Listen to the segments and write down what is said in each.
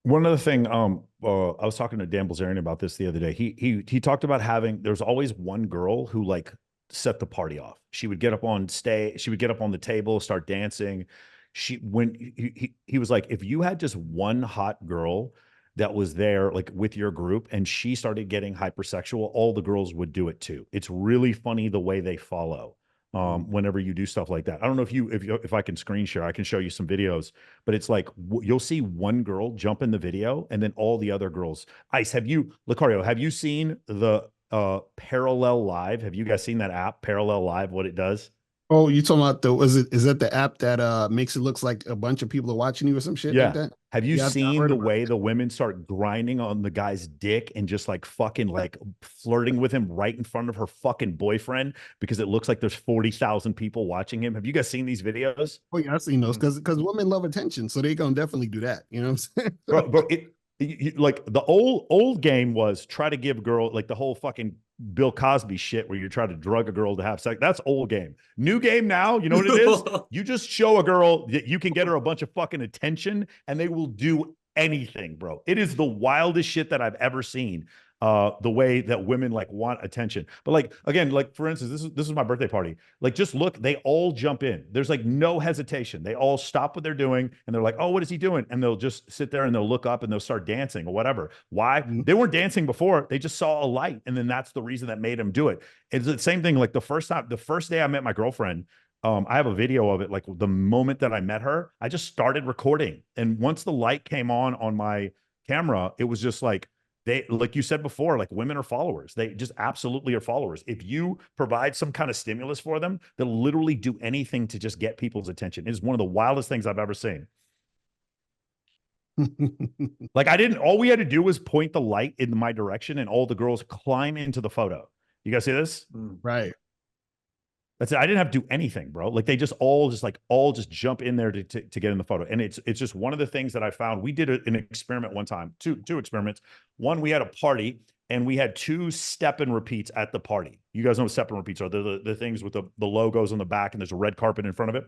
One other thing, I was talking to Dan Bilzerian about this the other day. He talked about having there's always one girl who like set the party off. She would get up on stage, she would get up on the table, start dancing. He was like, if you had just one hot girl that was there like with your group and she started getting hypersexual, all the girls would do it too. It's really funny the way they follow whenever you do stuff like that. I don't know if I can screen share, I can show you some videos, but it's like you'll see one girl jump in the video and then all the other girls. Ice, Lucario, have you seen the Parallel Live? Have you guys seen that app, Parallel Live, what it does? Oh, you talking about is that the app that makes it looks like a bunch of people are watching you or some shit like Yeah. that? Have you Yeah, I've seen heard the about way the women start grinding on the guy's dick and just like fucking like flirting with him right in front of her fucking boyfriend because it looks like there's 40,000 people watching him? Have you guys seen these videos? Oh yeah, I've seen those because women love attention, so they gonna definitely do that. You know what I'm saying? Bro, like the old game was try to give girl like the whole fucking Bill Cosby shit where you try to drug a girl to have sex. That's old game. New game now, you know what it is? You just show a girl that you can get her a bunch of fucking attention and they will do anything, bro. It is the wildest shit that I've ever seen. The way that women like want attention. But like again, like for instance, this is my birthday party. Like just look, they all jump in. There's like no hesitation. They all stop what they're doing and they're like, "Oh, what is he doing?" And they'll just sit there and they'll look up and they'll start dancing or whatever. Why? Mhm. They weren't dancing before. They just saw a light and then that's the reason that made them do it. It's the same thing like the first day I met my girlfriend, I have a video of it. Like the moment that I met her, I just started recording. And once the light came on my camera, it was just like they, like you said before, like women are followers. They just absolutely are followers. If you provide some kind of stimulus for them, they'll literally do anything to just get people's attention. It is one of the wildest things I've ever seen. Like I didn't, all we had to do was point the light in my direction and all the girls climb into the photo. You guys see this? Right. That's it. I didn't have to do anything, bro. Like they just all just jump in there to get in the photo. And it's just one of the things that I found. We did an experiment one time, two experiments. One, we had a party and we had two step and repeats at the party. You guys know what step and repeats are. The things with the logos on the back and there's a red carpet in front of it.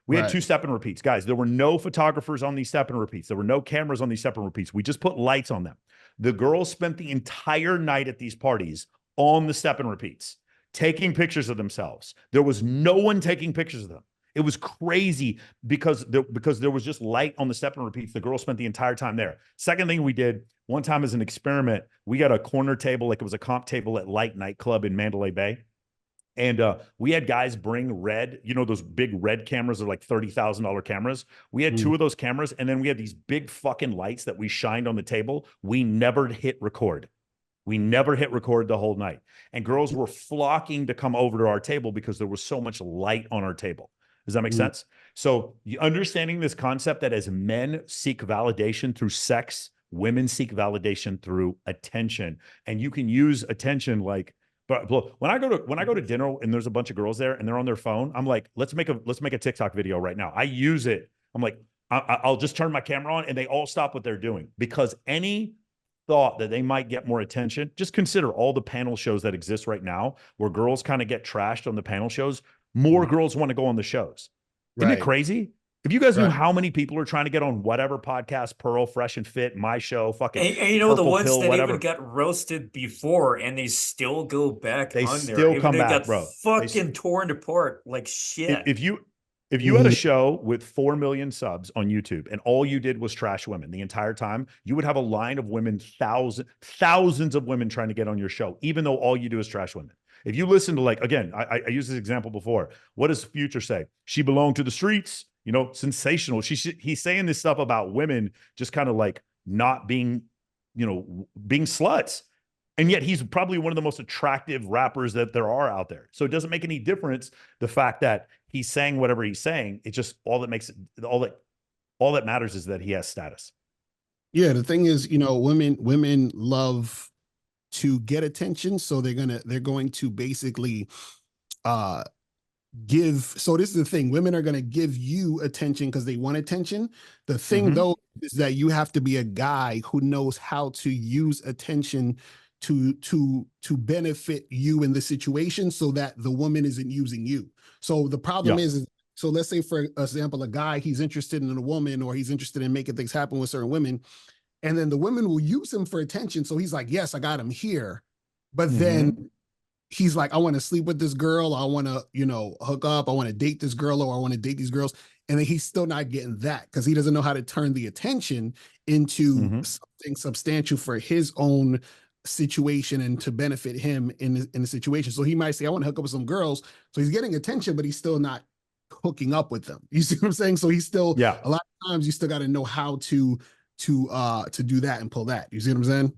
We had Right. two step and repeats. Guys, there were no photographers on these step and repeats. There were no cameras on these step and repeats. We just put lights on them. The girls spent the entire night at these parties on the step and repeats taking pictures of themselves. There was no one taking pictures of them. It was crazy because there was just light on the step and repeats. The girls spent the entire time there. Second thing we did one time as an experiment, we got a corner table, like it was a comp table at Light nightclub in Mandalay Bay. And we had guys bring red, you know, those big red cameras are like $30,000 cameras. We had Mm. two of those cameras, and then we had these big fucking lights that we shined on the table. We never hit record. We never hit record the whole night. And girls were flocking to come over to our table because there was so much light on our table. Does that make Mm. sense? So, understanding this concept that as men seek validation through sex, women seek validation through attention. And you can use attention like, but when I go to dinner and there's a bunch of girls there and they're on their phone, I'm like, let's make a TikTok video right now. I use it. I'm like, I'll just turn my camera on and they all stop what they're doing because any thought that they might get more attention, just consider all the panel shows that exist right now where girls kind of get trashed on the panel shows. More Mm. girls want to go on the shows. Isn't it Right. crazy? If you guys knew Right. how many people are trying to get on whatever podcast, Pearl, Fresh and Fit, my show, fucking And you know, the Purple ones Pill, that even whatever, got roasted before and they still go back they on there, still even come though they back, got bro. fucking torn apart like shit. If you had a Mhm. show with 4 million subs on YouTube and all you did was trash women the entire time, you would have a line of women, thousands of women trying to get on your show, even though all you do is trash women. If you listen to like, again, I used this example before. What does Future say? She belonged to the streets, you know, sensational. He's saying this stuff about women just kind of like not being, you know, being sluts. And yet he's probably one of the most attractive rappers that there are out there. So it doesn't make any difference the fact that he's saying whatever he's saying. It just all that makes it all that matters is that he has status. Yeah, the thing is, women love to get attention, so they're going to basically uh give. So this is the thing, women are going to give you attention because they want attention. The thing Mm-hmm. though is that you have to be a guy who knows how to use attention to benefit you in the situation so that the woman isn't using you. So the problem Yeah. is so let's say for example a guy, he's interested in a woman or he's interested in making things happen with certain women. And then the women will use him for attention. So he's like, yes, I got him here. But Mhm. then he's like, I want to sleep with this girl. I want to, hook up. I want to date this girl, or I want to date these girls. And then he's still not getting that because he doesn't know how to turn the attention into Mhm. something substantial for his own situation and to benefit him in the situation. So he might say, I want to hook up with some girls. So he's getting attention, but he's still not hooking up with them. You see what I'm saying? So he's still, Yeah. a lot of times you still got to know how to do that and pull that. You see what I'm saying?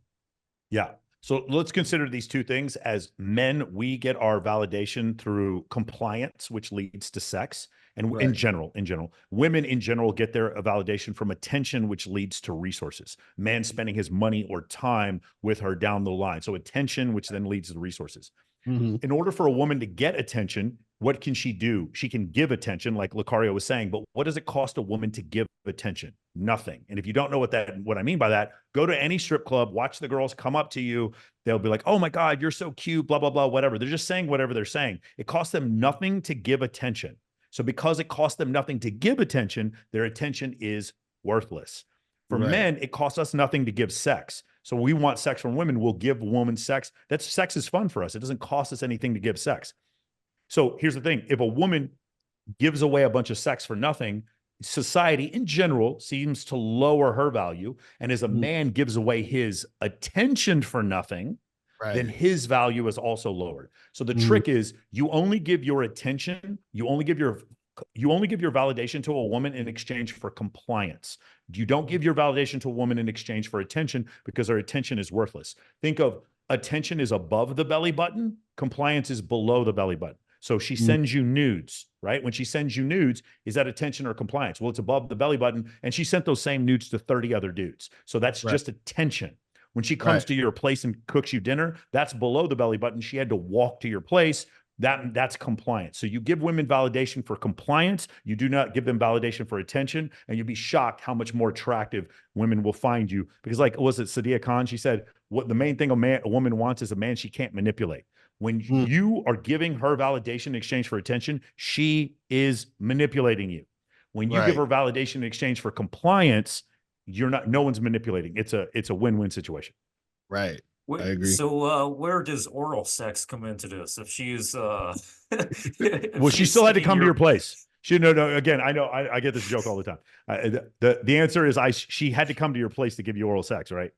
Yeah. So let's consider these two things. As men, we get our validation through compliance, which leads to sex. And Right. in general, women in general get their validation from attention, which leads to resources. Man spending his money or time with her down the line. So attention, which then leads to resources. Mm-hmm. In order for a woman to get attention, what can she do? She can give attention, like Lucario was saying, but what does it cost a woman to give attention? Nothing. And if you don't know what I mean by that, go to any strip club, watch the girls come up to you. They'll be like, oh my God, you're so cute, blah, blah, blah, whatever. They're just saying whatever they're saying. It costs them nothing to give attention. So because it costs them nothing to give attention, their attention is worthless. For Right. men, it costs us nothing to give sex. So we want sex from women. We'll give women sex. Sex is fun for us. It doesn't cost us anything to give sex. So here's the thing. If a woman gives away a bunch of sex for nothing, society in general seems to lower her value. And as a man gives away his attention for nothing, then his value is also lowered. So the trick is you only give your attention, you only give your validation to a woman in exchange for compliance. You don't give your validation to a woman in exchange for attention because her attention is worthless. Think of attention is above the belly button, compliance is below the belly button. So she sends you nudes, right? When she sends you nudes, is that attention or compliance? Well, it's above the belly button, and she sent those same nudes to 30 other dudes. So that's just attention. When she comes to your place and cooks you dinner, that's below the belly button. She had to walk to your place. That's compliance. So you give women validation for compliance. You do not give them validation for attention, and you'll be shocked how much more attractive women will find you. Because, like, was it Sadia Khan? She said, "What the main thing a woman wants is a man she can't manipulate." When you are giving her validation in exchange for attention, she is manipulating you. When you give her validation in exchange for compliance, no one's manipulating. It's a win-win situation. Right. I agree. So where does oral sex come into this? If she's well, she still had to come to your place. No. Again, I know I get this joke all the time. The answer is she had to come to your place to give you oral sex, right?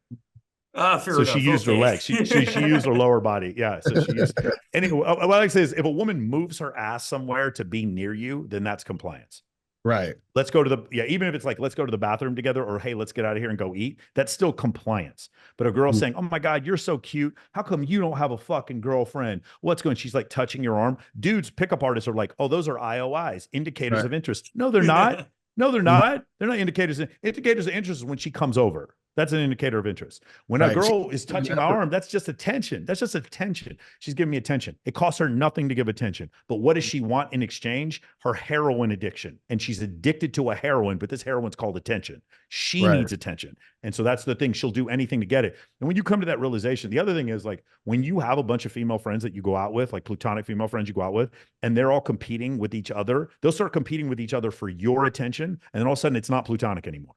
Fair so enough. She used her legs. She used her lower body. Yeah. So she used. Anyway, what I like to say is, if a woman moves her ass somewhere to be near you, then that's compliance. Right. Let's go to even if it's like, let's go to the bathroom together, or hey, let's get out of here and go eat. That's still compliance. But a girl saying, oh my God, you're so cute. How come you don't have a fucking girlfriend? What's going? She's like touching your arm. Dudes, pickup artists are like, oh, those are IOIs, indicators of interest. No, they're not. No, they're not. They're not indicators. Indicators of interest is when she comes over. That's an indicator of interest. When a girl is touching my arm, that's just attention. That's just attention. She's giving me attention. It costs her nothing to give attention. But what does she want in exchange? Her heroin addiction. And she's addicted to a heroin, but this heroin's called attention. She needs attention. And so that's the thing. She'll do anything to get it. And when you come to that realization, the other thing is, like, when you have a bunch of female friends that you go out with, like platonic female friends you go out with, and they're all competing with each other, they'll start competing with each other for your attention. And then all of a sudden it's not platonic anymore.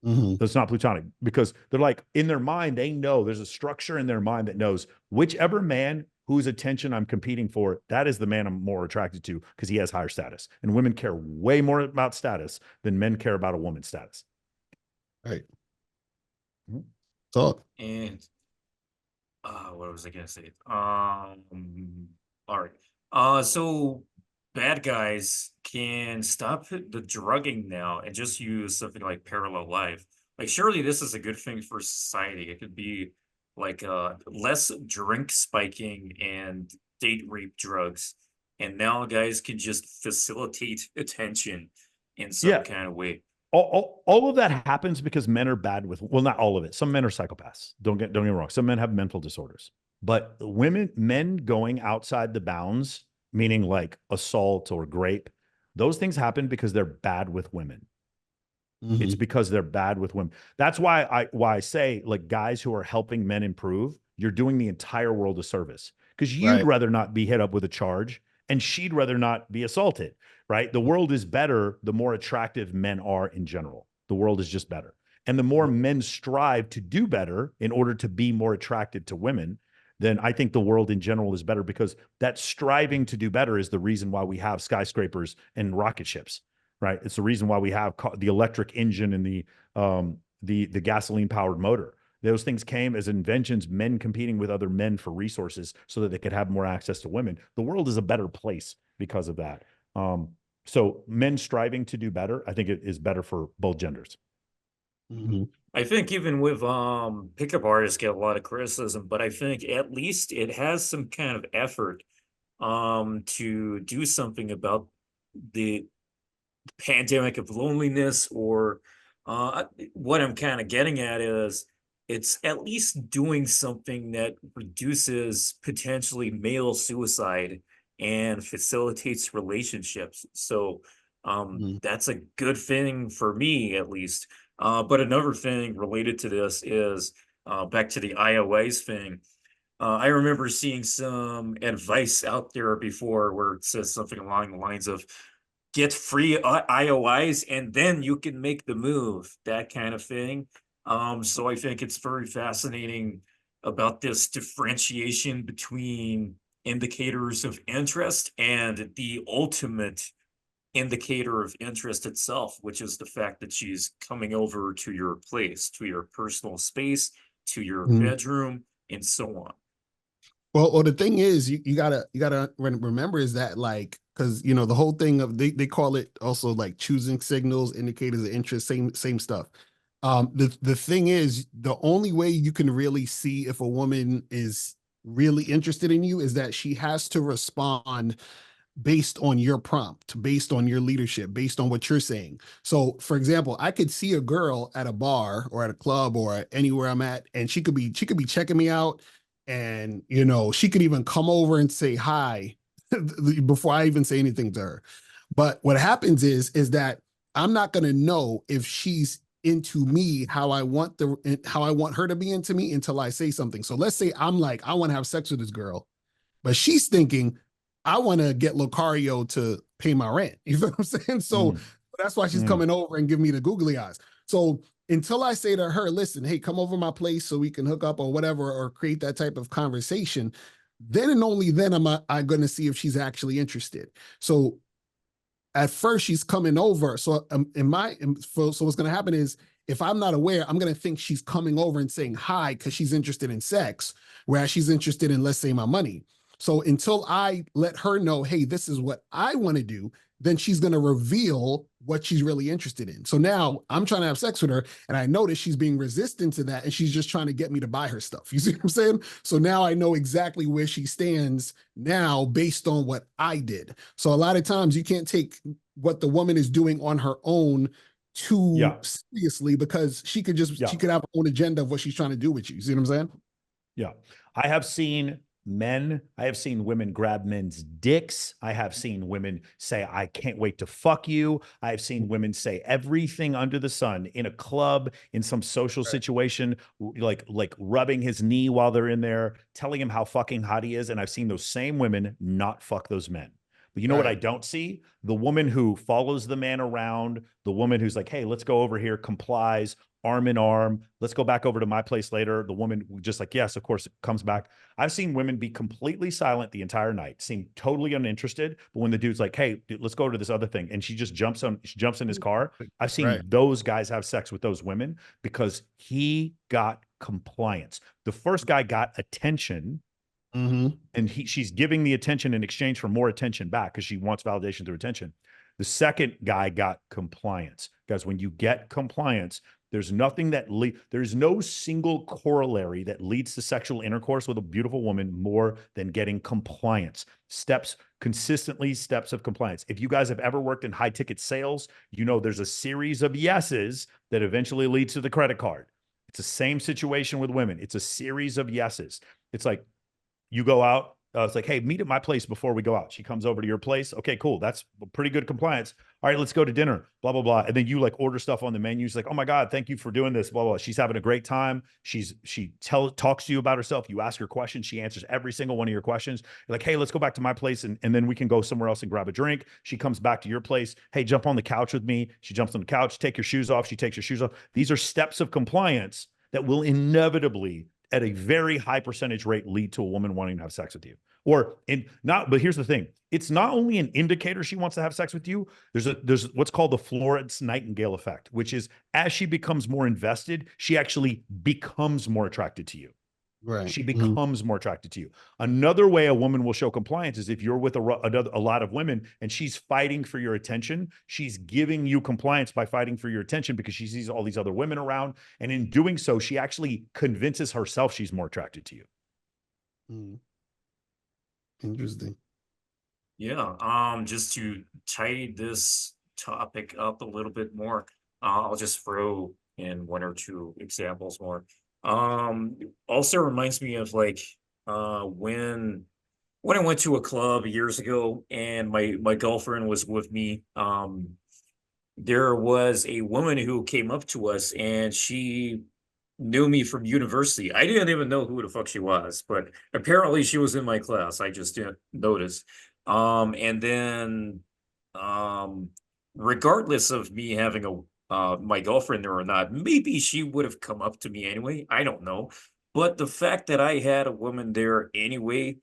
So it's not platonic, because they're like, in their mind, they know there's a structure in their mind that knows whichever man whose attention I'm competing for, that is the man I'm more attracted to because he has higher status. And women care way more about status than men care about a woman's status. Right. So, and what was I gonna say? All right. So bad guys can stop the drugging now and just use something like parallel life. Like, surely this is a good thing for society. It could be like less drink spiking and date rape drugs. And now guys can just facilitate attention in some kind of way. All of that happens because men are bad with, well, not all of it. Some men are psychopaths. Don't get me wrong. Some men have mental disorders. But men going outside the bounds, meaning like assault or rape, those things happen because they're bad with women. It's because they're bad with women. That's why I say, like, guys who are helping men improve, you're doing the entire world a service, because you'd rather not be hit up with a charge, and she'd rather not be assaulted, right? The world is better the more attractive men are in general. The world is just better. And the more men strive to do better in order to be more attracted to women, then I think the world in general is better, because that striving to do better is the reason why we have skyscrapers and rocket ships, right? It's the reason why we have the electric engine and the gasoline powered motor. Those things came as inventions, men competing with other men for resources so that they could have more access to women. The world is a better place because of that. So men striving to do better, I think it is better for both genders. Mm-hmm. I think even with pickup artists get a lot of criticism, but I think at least it has some kind of effort to do something about the pandemic of loneliness, or what I'm kind of getting at is it's at least doing something that reduces potentially male suicide and facilitates relationships. So that's a good thing for me, at least. But another thing related to this is back to the IOIs thing. I remember seeing some advice out there before where it says something along the lines of get free IOIs and then you can make the move, that kind of thing. So I think it's very fascinating about this differentiation between indicators of interest and the ultimate indicator of interest itself, which is the fact that she's coming over to your place, to your personal space, to your bedroom, and so on. Well, the thing is, you gotta remember is that, like, because the whole thing of they call it also like choosing signals, indicators of interest, same stuff. The thing is, the only way you can really see if a woman is really interested in you is that she has to respond based on your prompt, based on your leadership, based on what you're saying. So, for example, I could see a girl at a bar or at a club or anywhere I'm at, and she could be checking me out, and she could even come over and say hi before I even say anything to her. But what happens is that I'm not going to know if she's into me how I want her to be into me until I say something. So let's say I'm like, I want to have sex with this girl, but she's thinking, I want to get Lucario to pay my rent. You know what I'm saying? So that's why she's coming over and giving me the googly eyes. So until I say to her, listen, hey, come over my place so we can hook up or whatever, or create that type of conversation, then and only then am I going to see if she's actually interested. So at first she's coming over. So so what's going to happen is, if I'm not aware, I'm going to think she's coming over and saying hi because she's interested in sex, whereas she's interested in, let's say, my money. So until I let her know, hey, this is what I want to do, then she's going to reveal what she's really interested in. So now I'm trying to have sex with her, and I notice she's being resistant to that, and she's just trying to get me to buy her stuff. You see what I'm saying? So now I know exactly where she stands now based on what I did. So a lot of times you can't take what the woman is doing on her own too seriously, because she could have her own agenda of what she's trying to do with you. See what I'm saying? Yeah. I have seen women grab men's dicks. I have seen women say, I can't wait to fuck you. I have seen women say everything under the sun in a club, in some social situation, like rubbing his knee while they're in there, telling him how fucking hot he is. And I've seen those same women not fuck those men. But you know what I don't see? The woman who follows the man around, the woman who's like, hey, let's go over here, complies, arm in arm. Let's go back over to my place later. The woman just like, yes, of course, comes back. I've seen women be completely silent the entire night, seem totally uninterested. But when the dude's like, hey, dude, let's go to this other thing, and she just jumps in his car. I've seen those guys have sex with those women because he got compliance. The first guy got attention. And she's giving the attention in exchange for more attention back because she wants validation through attention. The second guy got compliance. Guys, when you get compliance, there's nothing there's no single corollary that leads to sexual intercourse with a beautiful woman more than getting compliance. Steps of compliance. If you guys have ever worked in high ticket sales, you know there's a series of yeses that eventually leads to the credit card. It's the same situation with women. It's a series of yeses. It's like, you go out, It's like, hey, meet at my place before we go out. She comes over to your place. Okay, cool. That's pretty good compliance. All right, let's go to dinner, blah, blah, blah. And then you like order stuff on the menu. She's like, oh my God, thank you for doing this, blah, blah. She's having a great time. She talks to you about herself. You ask her questions. She answers every single one of your questions. You're like, hey, let's go back to my place and then we can go somewhere else and grab a drink. She comes back to your place. Hey, jump on the couch with me. She jumps on the couch, take your shoes off. She takes your shoes off. These are steps of compliance that will inevitably, at a very high percentage rate, lead to a woman wanting to have sex with you. But here's the thing. It's not only an indicator she wants to have sex with you. There's what's called the Florence Nightingale effect, which is as she becomes more invested, she actually becomes more attracted to you. Right. She becomes more attracted to you. Another way a woman will show compliance is if you're with a lot of women and she's fighting for your attention, she's giving you compliance by fighting for your attention because she sees all these other women around. And in doing so, she actually convinces herself she's more attracted to you. Mm. Interesting. Yeah. Just to tidy this topic up a little bit more, I'll just throw in one or two examples more. Also reminds me of like when I went to a club years ago and my girlfriend was with me. There was a woman who came up to us and she knew me from university. I didn't even know who the fuck she was, but apparently she was in my class. I just didn't notice. And then, regardless of me having my girlfriend there or not, maybe she would have come up to me anyway. I don't know. But the fact that I had a woman there anyway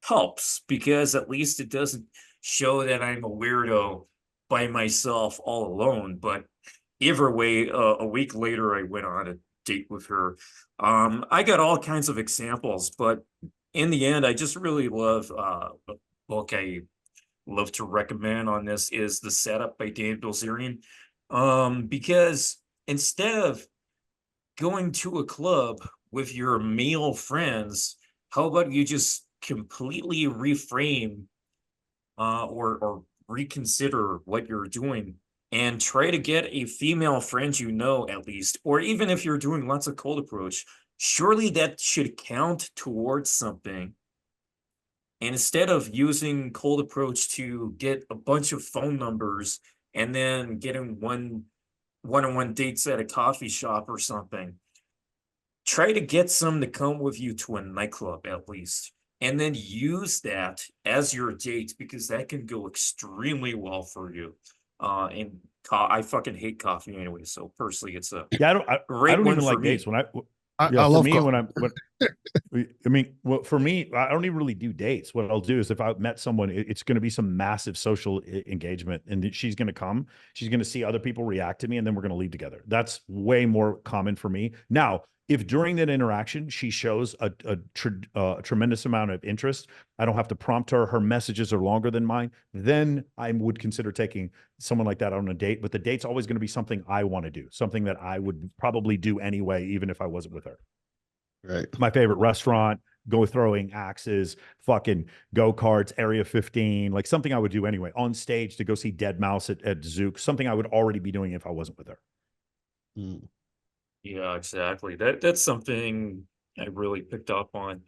helps because at least it doesn't show that I'm a weirdo by myself all alone. But either way, a week later, I went on a date with her. I got all kinds of examples, but in the end, I just really love a book I love to recommend on this is The Setup by Dan Bilzerian. Because instead of going to a club with your male friends, how about you just completely reframe or reconsider what you're doing and try to get a female friend you know at least, or even if you're doing lots of cold approach, surely that should count towards something. And instead of using cold approach to get a bunch of phone numbers and then getting one-on-one dates at a coffee shop or something, try to get some to come with you to a nightclub at least. And then use that as your date because that can go extremely well for you. And I fucking hate coffee anyway. So personally, it's a I great don't one even for like me. dates. I For love me, coffee. I mean, well, for me, I don't even really do dates. What I'll do is if I met someone, it's going to be some massive social engagement and she's going to come, she's going to see other people react to me and then we're going to leave together. That's way more common for me. Now, if during that interaction, she shows a tremendous amount of interest, I don't have to prompt her, her messages are longer than mine, then I would consider taking someone like that on a date. But the date's always going to be something I want to do, something that I would probably do anyway, even if I wasn't with her. Right. My favorite restaurant, go throwing axes, fucking go-karts, Area 15, like something I would do anyway. On stage to go see Dead Mouse at Zook, something I would already be doing if I wasn't with her. Mm. Yeah, exactly. That's something I really picked up on.